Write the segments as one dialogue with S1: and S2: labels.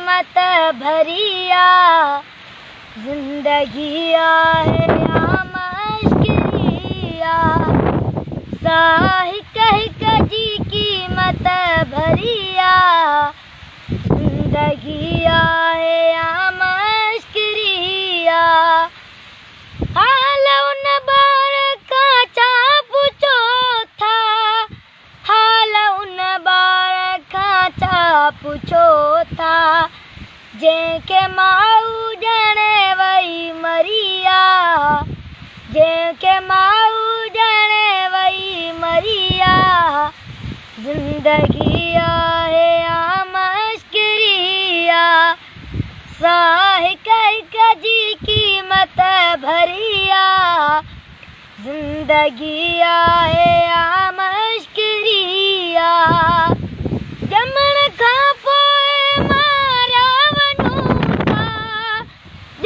S1: कीमत भरिया जिंदगी आहे या मश्किरिया साहिक जी कीमत भरिया जिंदगी आहे या मश्किरिया हाल उन बार का चा पूछो था हाल उन बार का चा पूछो था जंहिंखे माउ ॼणे वई मरिया जंहिंखे माउ ॼणे वई मरिया जिंदगी आहे या मश्किरिया साहिक जी कीमत भरिया जिंदगी आहे या मश्किरिया ॼमण खां पोइ मारिया वञूं था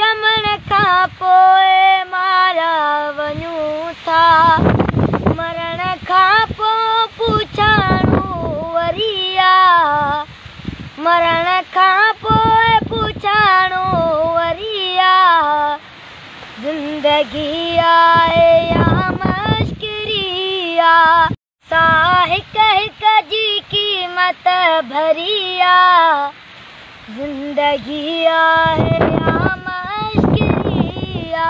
S1: ॼमण खां पोइ मारिया वञूं था मरण खां पोइ पुछाणो वरिया मरण खां पोइ पुछाणो वरिया जिंदगी आहे या मश्किरिया साहिक जी कीमत भरिया जिंदगी आहे या मश्किरिया